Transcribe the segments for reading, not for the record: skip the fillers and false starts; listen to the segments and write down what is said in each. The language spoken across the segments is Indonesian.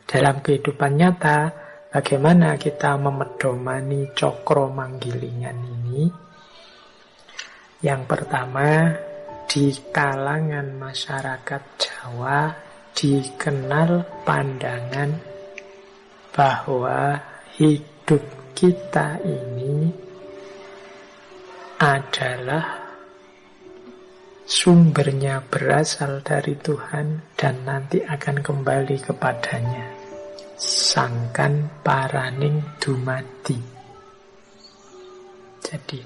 Dalam kehidupan nyata, bagaimana kita memedomani cokro manggilingan ini? Yang pertama, di kalangan masyarakat Jawa dikenal pandangan bahwa hidup kita ini adalah sumbernya berasal dari Tuhan dan nanti akan kembali kepadanya. Sangkan paraning dumadi. Jadi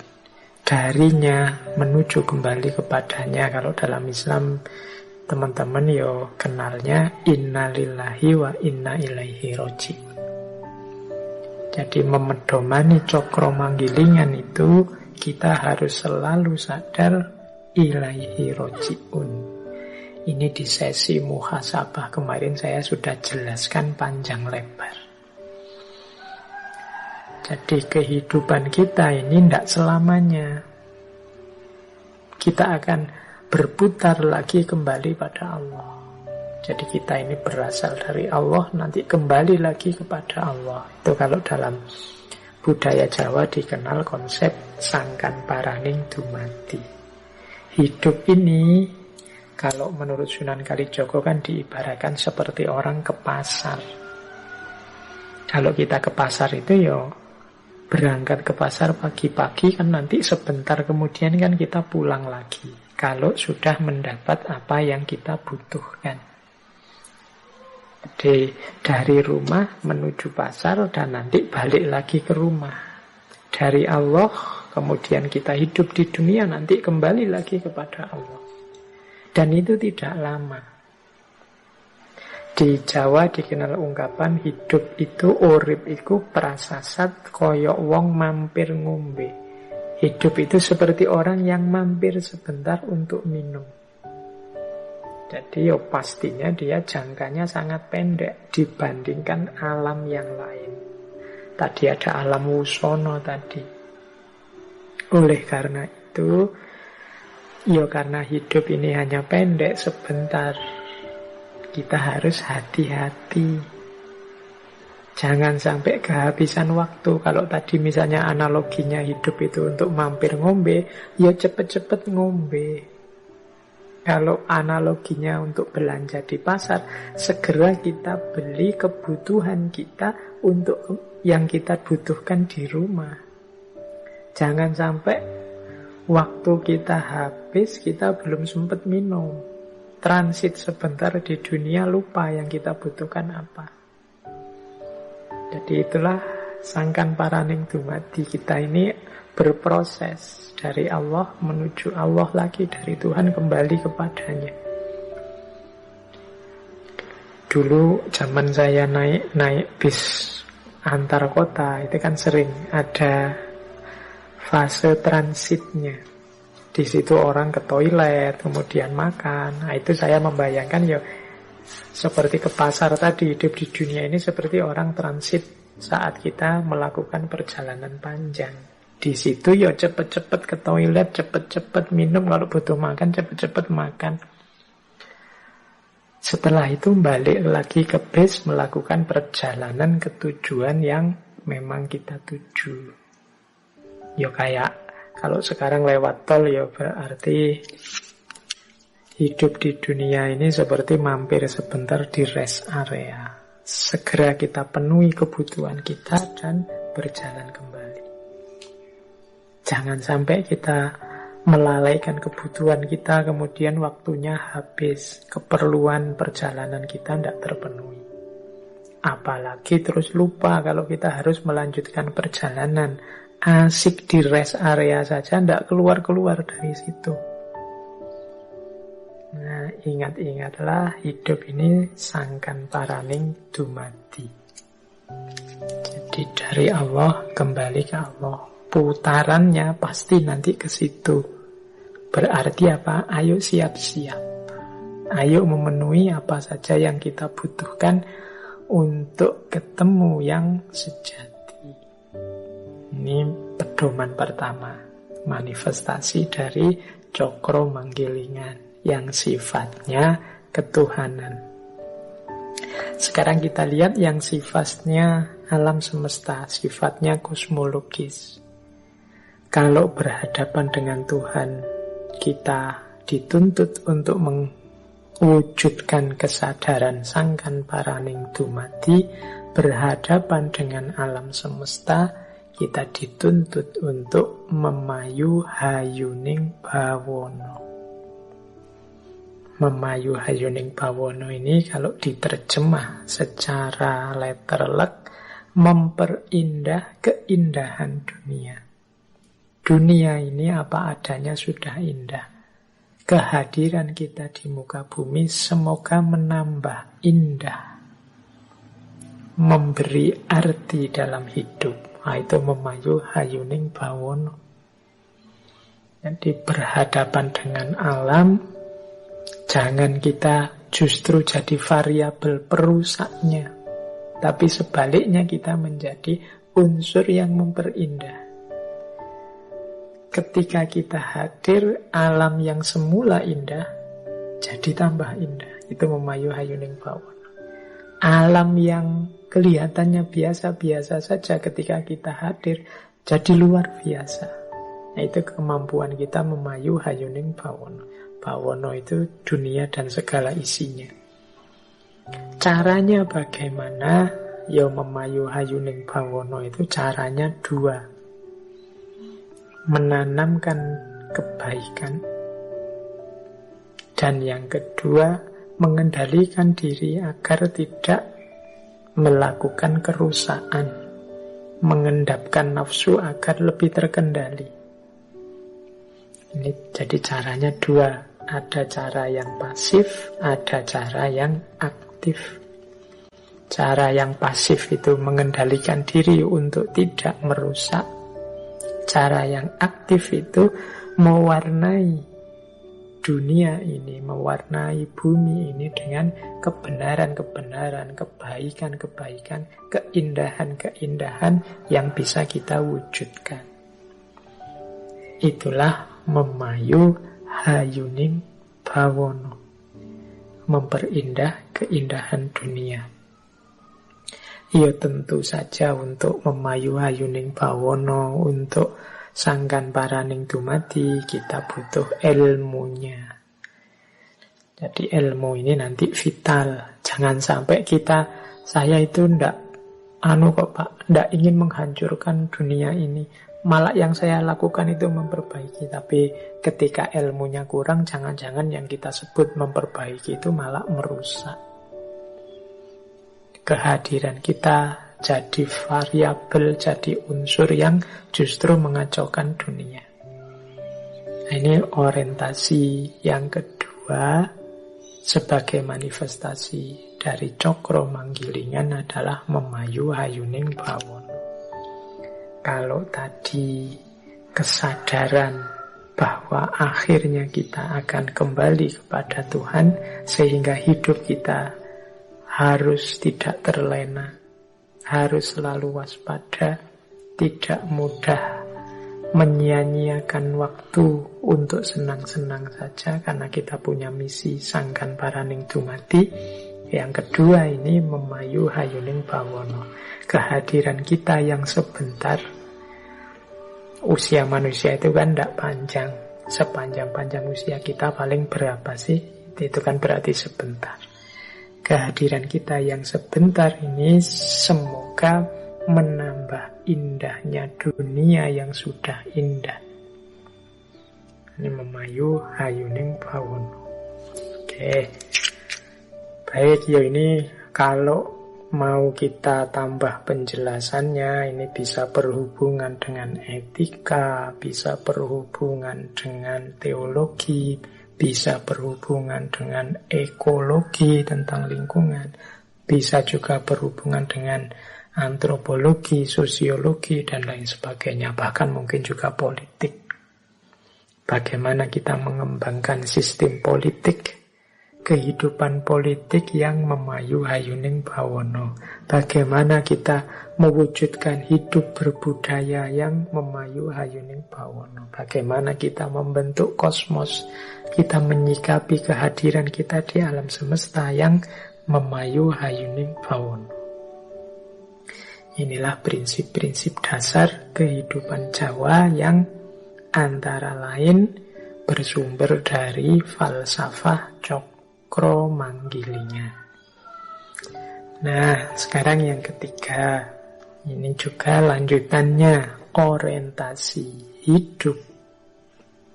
darinya menuju kembali kepadanya. Kalau dalam Islam teman-teman yo kenalnya innalillahi wa inna ilaihi roji'un. Jadi memedomani cokro manggilingan itu kita harus selalu sadar ilaihi roji'un. Ini di sesi muhasabah kemarin saya sudah jelaskan panjang lebar. Jadi kehidupan kita ini tidak selamanya. Kita akan berputar lagi kembali pada Allah. Jadi kita ini berasal dari Allah, nanti kembali lagi kepada Allah. Itu kalau dalam budaya Jawa dikenal konsep sangkan paraning dumadi. Hidup ini, kalau menurut Sunan Kalijogo kan diibaratkan seperti orang ke pasar. Kalau kita ke pasar itu ya berangkat ke pasar pagi-pagi kan nanti sebentar kemudian kan kita pulang lagi. Kalau sudah mendapat apa yang kita butuhkan. Jadi dari rumah menuju pasar dan nanti balik lagi ke rumah. Dari Allah kemudian kita hidup di dunia nanti kembali lagi kepada Allah. Dan itu tidak lama. Di Jawa dikenal ungkapan hidup itu urip iku prasasat koyok wong mampir ngombe. Hidup itu seperti orang yang mampir sebentar untuk minum. Jadi pastinya dia jangkanya sangat pendek dibandingkan alam yang lain. Tadi ada alam wusono tadi. Oleh karena itu, karena hidup ini hanya pendek sebentar, kita harus hati-hati. Jangan sampai kehabisan waktu. Kalau tadi misalnya analoginya hidup itu untuk mampir ngombe, ya cepet-cepet ngombe. Kalau analoginya untuk belanja di pasar, segera kita beli kebutuhan kita untuk yang kita butuhkan di rumah. Jangan sampai waktu kita habis, kita belum sempat minum. Transit sebentar di dunia, lupa yang kita butuhkan apa. Jadi itulah sangkan paraning dumadi. Kita ini berproses dari Allah menuju Allah lagi, dari Tuhan kembali kepadanya. Dulu zaman saya naik bis antar kota itu kan sering ada fase transitnya. Di situ orang ke toilet, kemudian makan. Nah, itu saya membayangkan seperti ke pasar tadi, hidup di dunia ini seperti orang transit saat kita melakukan perjalanan panjang. Di situ cepet-cepet ke toilet, cepet-cepet minum, kalau butuh makan cepet-cepet makan. Setelah itu balik lagi ke bis, melakukan perjalanan ke tujuan yang memang kita tuju. Kayak kalau sekarang lewat tol berarti hidup di dunia ini seperti mampir sebentar di rest area. Segera kita penuhi kebutuhan kita dan berjalan kembali. Jangan sampai kita melalaikan kebutuhan kita, kemudian waktunya habis, keperluan perjalanan kita tidak terpenuhi. Apalagi terus lupa kalau kita harus melanjutkan perjalanan. Asik di rest area saja, tidak keluar-keluar dari situ. Nah, ingat-ingatlah hidup ini sangkan paraning dumadi. Jadi dari Allah kembali ke Allah. Putarannya pasti nanti ke situ. Berarti apa? Ayo siap-siap. Ayo memenuhi apa saja yang kita butuhkan untuk ketemu yang sejati. Ini pedoman pertama, manifestasi dari cokro manggilingan yang sifatnya ketuhanan. Sekarang kita lihat yang sifatnya alam semesta, sifatnya kosmologis. Kalau berhadapan dengan Tuhan, kita dituntut untuk mewujudkan kesadaran sangkan paraning dumadi. Berhadapan dengan alam semesta, kita dituntut untuk memayu hayuning bawono. Memayu hayuning bawono ini kalau diterjemah secara letterlek, memperindah keindahan dunia. Dunia ini apa adanya sudah indah. Kehadiran kita di muka bumi semoga menambah indah, memberi arti dalam hidup. Itu memayu hayuning bawono. Jadi berhadapan dengan alam, jangan kita justru jadi variabel perusaknya, tapi sebaliknya kita menjadi unsur yang memperindah. Ketika kita hadir, alam yang semula indah jadi tambah indah. Itu memayu hayuning bawono. Alam yang kelihatannya biasa-biasa saja ketika kita hadir jadi luar biasa. Itu kemampuan kita memayu hayuning bawono. Bawono itu dunia dan segala isinya. Caranya bagaimana? Ya memayu hayuning bawono itu caranya dua. Menanamkan kebaikan. Dan yang kedua, mengendalikan diri agar tidak melakukan kerusakan. Mengendapkan nafsu agar lebih terkendali. Ini jadi caranya dua. Ada cara yang pasif, ada cara yang aktif. Cara yang pasif itu mengendalikan diri untuk tidak merusak. Cara yang aktif itu mewarnai dunia ini, mewarnai bumi ini dengan kebenaran-kebenaran, kebaikan-kebaikan, keindahan-keindahan yang bisa kita wujudkan. Itulah memayu hayuning bawono, memperindah keindahan dunia. Ya tentu saja untuk memayu hayuning bawono, untuk sangkan paraning dumadi, kita butuh ilmunya. Jadi ilmu ini nanti vital. Jangan sampai saya itu ndak ingin menghancurkan dunia ini. Malah yang saya lakukan itu memperbaiki. Tapi ketika ilmunya kurang, jangan-jangan yang kita sebut memperbaiki itu malah merusak. Kehadiran kita jadi variabel, jadi unsur yang justru mengacaukan dunia. Nah, ini orientasi yang kedua sebagai manifestasi dari cokro manggilingan adalah memayu hayuning bawono. Kalau tadi kesadaran bahwa akhirnya kita akan kembali kepada Tuhan, sehingga hidup kita harus tidak terlena, harus selalu waspada, tidak mudah menyia-nyiakan waktu untuk senang-senang saja karena kita punya misi sangkan paraning dumadi. Yang kedua ini memayu hayuning bawono. Kehadiran kita yang sebentar. Usia manusia itu kan tidak panjang. Sepanjang-panjang usia kita paling berapa sih? Itu kan berarti sebentar. Kehadiran kita yang sebentar ini semoga menambah indahnya dunia yang sudah indah. Ini memayu hayuning bawono. Oke. Baik, ya ini kalau mau kita tambah penjelasannya, ini bisa berhubungan dengan etika, bisa berhubungan dengan teologi, bisa berhubungan dengan ekologi tentang lingkungan, bisa juga berhubungan dengan antropologi, sosiologi, dan lain sebagainya. Bahkan mungkin juga politik. Bagaimana kita mengembangkan sistem politik, kehidupan politik yang memayu hayuning bawono. Bagaimana kita mewujudkan hidup berbudaya yang memayu hayuning bawono. Bagaimana kita membentuk kosmos, kita menyikapi kehadiran kita di alam semesta yang memayu hayuning bawana. Inilah prinsip-prinsip dasar kehidupan Jawa yang antara lain bersumber dari falsafah Cokro-Manggilingan. Nah, sekarang yang ketiga. Ini juga lanjutannya, orientasi hidup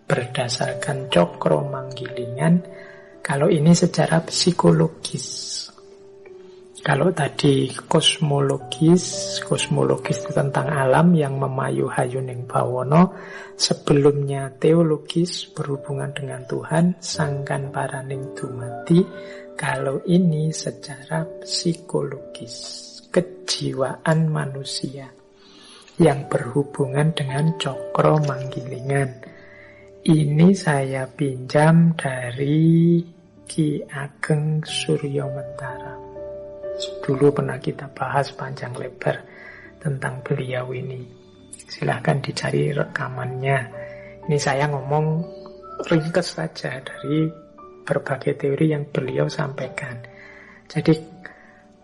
berdasarkan Cokro-Manggilingan. Kalau ini secara psikologis. Kalau tadi kosmologis itu tentang alam yang memayu hayuning bawana. Sebelumnya teologis berhubungan dengan Tuhan, sangkan paraning dumati. Kalau ini secara psikologis, kejiwaan manusia yang berhubungan dengan Cokro-Manggilingan. Ini saya pinjam dari Ki Ageng Suryamentara. Dulu pernah kita bahas panjang lebar tentang beliau ini. Silahkan dicari rekamannya. Ini saya ngomong ringkas saja dari berbagai teori yang beliau sampaikan. Jadi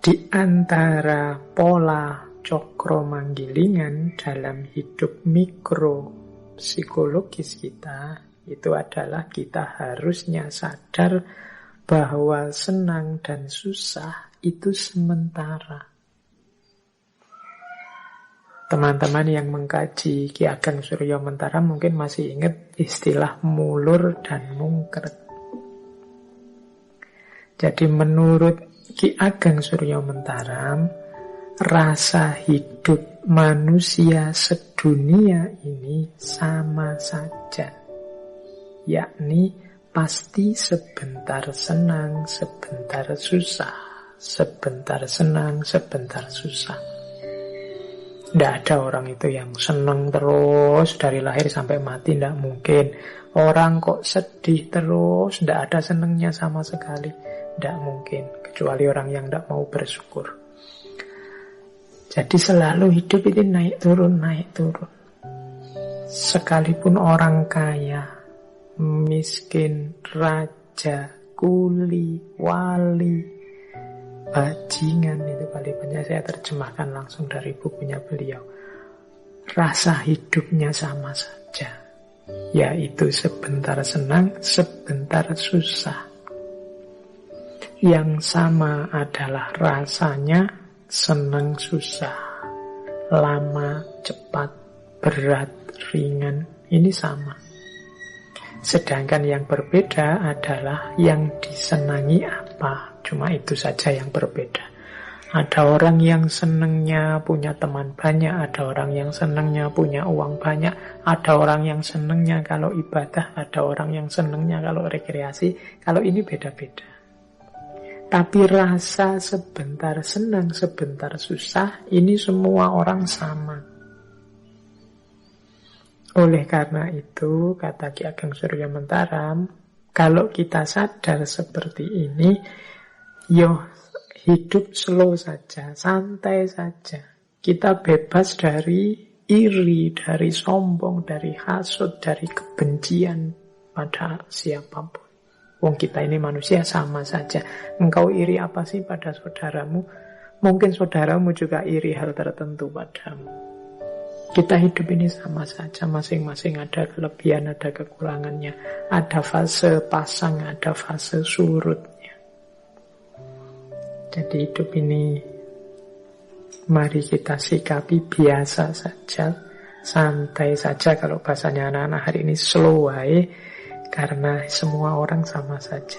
di antara pola Cokro-Manggilingan dalam hidup mikro psikologis kita, itu adalah kita harusnya sadar bahwa senang dan susah itu sementara. Teman-teman yang mengkaji Ki Ageng Suryamentara mungkin masih ingat istilah mulur dan mungkret. Jadi menurut Ki Ageng Suryamentara, rasa hidup manusia sedunia ini sama saja. Yakni pasti sebentar senang, sebentar susah. Sebentar senang, sebentar susah. Tidak ada orang itu yang senang terus dari lahir sampai mati, tidak mungkin. Orang kok sedih terus, tidak ada senangnya sama sekali, tidak mungkin. Kecuali orang yang tidak mau bersyukur. Jadi selalu hidup itu naik turun, naik turun. Sekalipun orang kaya, miskin, raja, kuli, wali, bajingan, itu kali banyak saya terjemahkan langsung dari bukunya beliau. Rasa hidupnya sama saja, yaitu sebentar senang, sebentar susah. Yang sama adalah rasanya senang susah, lama, cepat, berat, ringan, ini sama. Sedangkan yang berbeda adalah yang disenangi apa. Cuma itu saja yang berbeda. Ada orang yang senangnya punya teman banyak, ada orang yang senangnya punya uang banyak, ada orang yang senangnya kalau ibadah, ada orang yang senangnya kalau rekreasi. Kalau ini beda-beda. Tapi rasa sebentar senang, sebentar susah, ini semua orang sama. Oleh karena itu, kata Ki Ageng Suryamentara, kalau kita sadar seperti ini, hidup slow saja, santai saja. Kita bebas dari iri, dari sombong, dari hasud, dari kebencian pada siapapun. Wong kita ini manusia sama saja. Engkau iri apa sih pada saudaramu? Mungkin saudaramu juga iri hal tertentu padamu. Kita hidup ini sama saja, masing-masing ada kelebihan, ada kekurangannya. Ada fase pasang, ada fase surutnya. Jadi hidup ini mari kita sikapi biasa saja, santai saja. Kalau bahasanya anak-anak hari ini slow way, karena semua orang sama saja.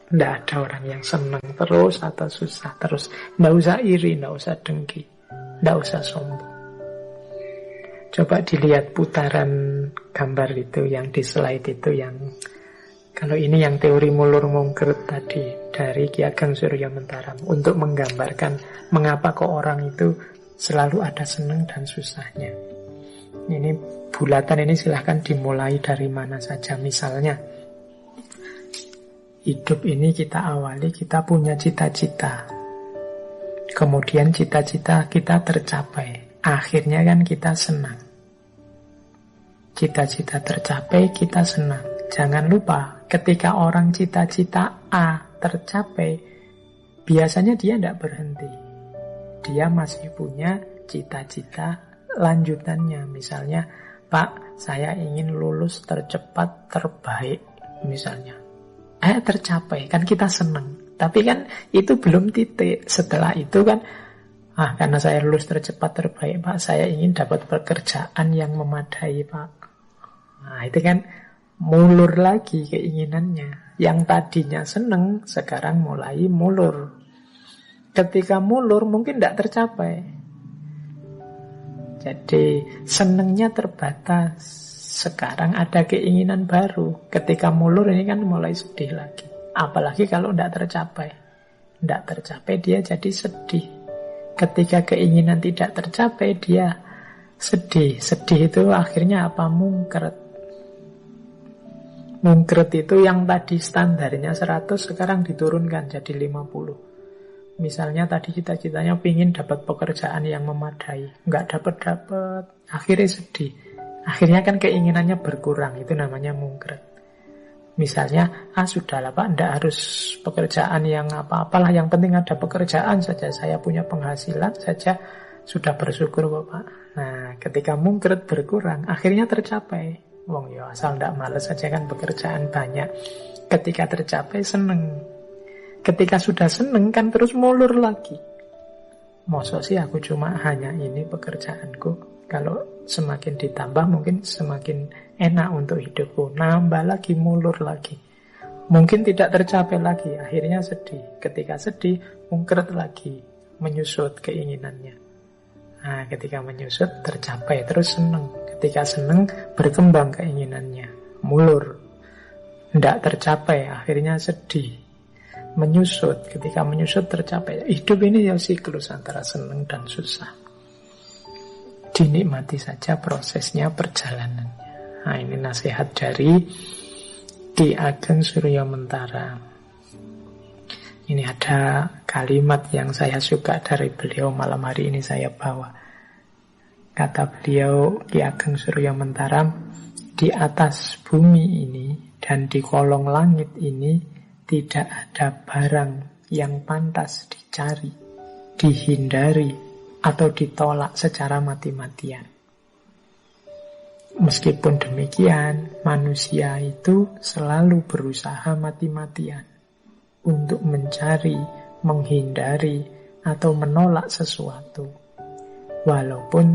Tidak ada orang yang senang terus atau susah terus. Tidak usah iri, tidak usah dengki, tidak usah sombong. Coba dilihat putaran gambar itu yang di slide itu, yang kalau ini yang teori mulur mungkret tadi dari Ki Ageng Suryamentara, untuk menggambarkan mengapa kok orang itu selalu ada senang dan susahnya. Ini bulatan ini silahkan dimulai dari mana saja. Misalnya hidup ini kita awali, kita punya cita-cita, kemudian cita-cita kita tercapai, akhirnya kan kita senang. Cita-cita tercapai, kita senang. Jangan lupa, ketika orang cita-cita A tercapai, biasanya dia tidak berhenti. Dia masih punya cita-cita lanjutannya. Misalnya, Pak, saya ingin lulus tercepat, terbaik. Misalnya. Tercapai. Kan kita senang. Tapi kan itu belum titik. Setelah itu kan, karena saya lulus tercepat, terbaik, Pak, saya ingin dapat pekerjaan yang memadai, Pak. Nah, itu kan mulur lagi keinginannya. Yang tadinya senang, sekarang mulai mulur. Ketika mulur mungkin tidak tercapai. Jadi senangnya terbatas. Sekarang ada keinginan baru. Ketika mulur ini kan mulai sedih lagi. Apalagi kalau tidak tercapai. Tidak tercapai dia jadi sedih. Ketika keinginan tidak tercapai dia sedih. Sedih itu akhirnya apa? Mungkret. Mungkret itu yang tadi standarnya 100 sekarang diturunkan jadi 50. Misalnya tadi cita-citanya pingin dapat pekerjaan yang memadai, nggak dapat, akhirnya sedih. Akhirnya kan keinginannya berkurang, itu namanya mungkret. Misalnya, sudahlah Pak, nggak harus pekerjaan yang apa-apalah, yang penting ada pekerjaan saja, saya punya penghasilan saja, sudah bersyukur kok Pak. Nah, ketika mungkret berkurang, akhirnya tercapai. Wong ya asal nggak males saja kan pekerjaan banyak. Ketika tercapai seneng. Ketika sudah seneng kan terus mulur lagi. Masa sih aku cuma hanya ini pekerjaanku. Kalau semakin ditambah mungkin semakin enak untuk hidupku. Nambah lagi, mulur lagi. Mungkin tidak tercapai lagi. Akhirnya sedih. Ketika sedih, mungkret lagi. Menyusut keinginannya. Nah, ketika menyusut tercapai terus seneng. Ketika seneng berkembang keinginannya. Mulur. Tidak tercapai. Akhirnya sedih. Menyusut, ketika menyusut tercapai. Hidup ini ya siklus antara senang dan susah. Dinikmati saja prosesnya, perjalanannya. Nah, ini nasihat dari Ki Ageng Surya Mentara. Ini ada kalimat yang saya suka dari beliau, malam hari ini saya bawa. Kata beliau, Ki Ageng Surya Mentara, di atas bumi ini dan di kolong langit ini tidak ada barang yang pantas dicari, dihindari, atau ditolak secara mati-matian. Meskipun demikian, manusia itu selalu berusaha mati-matian untuk mencari, menghindari, atau menolak sesuatu. Walaupun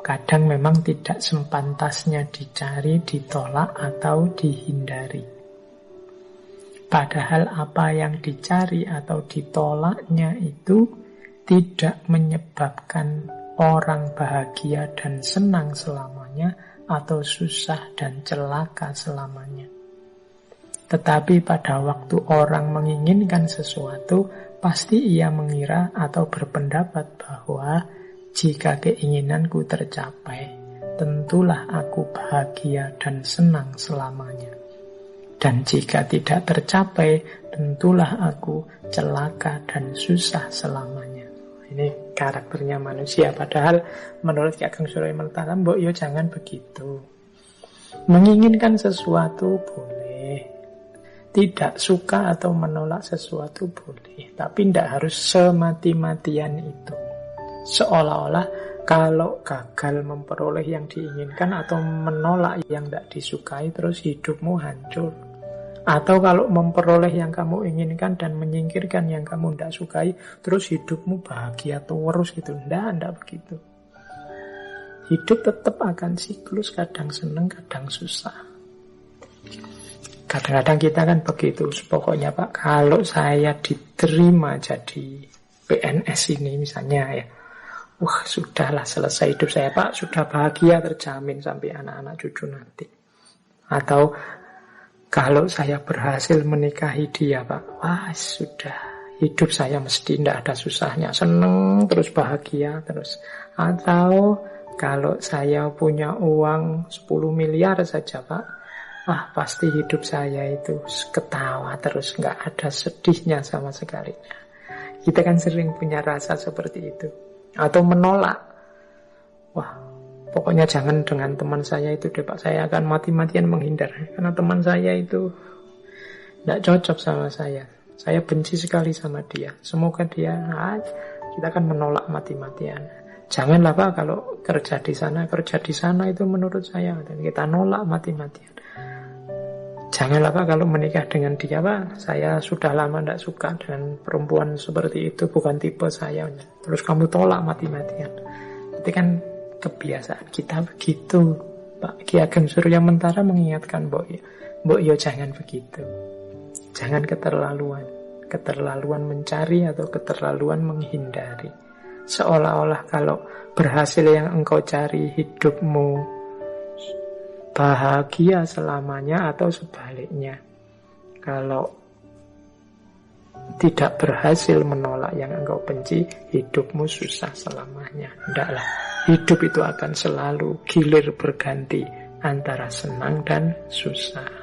kadang memang tidak sepantasnya dicari, ditolak, atau dihindari. Padahal apa yang dicari atau ditolaknya itu tidak menyebabkan orang bahagia dan senang selamanya atau susah dan celaka selamanya. Tetapi pada waktu orang menginginkan sesuatu, pasti ia mengira atau berpendapat bahwa jika keinginanku tercapai, tentulah aku bahagia dan senang selamanya. Dan jika tidak tercapai, tentulah aku celaka dan susah selamanya. Ini karakternya manusia. Padahal menurut Ki Ageng Surya Mentara, mbok yo jangan begitu. Menginginkan sesuatu boleh. Tidak suka atau menolak sesuatu boleh. Tapi tidak harus semati-matian itu. Seolah-olah kalau gagal memperoleh yang diinginkan atau menolak yang tidak disukai, terus hidupmu hancur. Atau kalau memperoleh yang kamu inginkan dan menyingkirkan yang kamu tidak sukai, terus hidupmu bahagia terus gitu. Tidak begitu. Hidup tetap akan siklus, kadang senang, kadang susah. Kadang-kadang kita kan begitu. Pokoknya Pak, kalau saya diterima jadi PNS ini misalnya ya, wah sudahlah selesai hidup saya Pak, sudah bahagia terjamin sampai anak-anak cucu nanti. Atau kalau saya berhasil menikahi dia Pak, wah sudah, hidup saya mesti tidak ada susahnya, seneng terus bahagia terus. Atau kalau saya punya uang 10 miliar saja Pak, wah pasti hidup saya itu ketawa terus, nggak ada sedihnya sama sekali. Kita kan sering punya rasa seperti itu. Atau menolak, wah pokoknya jangan dengan teman saya itu deh Pak, saya akan mati-matian menghindar karena teman saya itu tidak cocok sama saya. Saya benci sekali sama dia. Semoga dia, kita akan menolak mati-matian. Janganlah Pak kalau kerja di sana itu menurut saya. Dan kita nolak mati-matian. Janganlah Pak kalau menikah dengan dia Pak, saya sudah lama tidak suka dengan perempuan seperti itu, bukan tipe saya. Terus kamu tolak mati-matian. Itu kan kebiasaan kita begitu. Pak Ki Ageng Surya Mentara mengingatkan Mbok yo jangan begitu. Jangan keterlaluan mencari atau keterlaluan menghindari. Seolah-olah kalau berhasil yang engkau cari, hidupmu bahagia selamanya, atau sebaliknya. Kalau tidak berhasil menolak yang engkau benci, hidupmu susah selamanya. Tidaklah. Hidup itu akan selalu gilir berganti antara senang dan susah.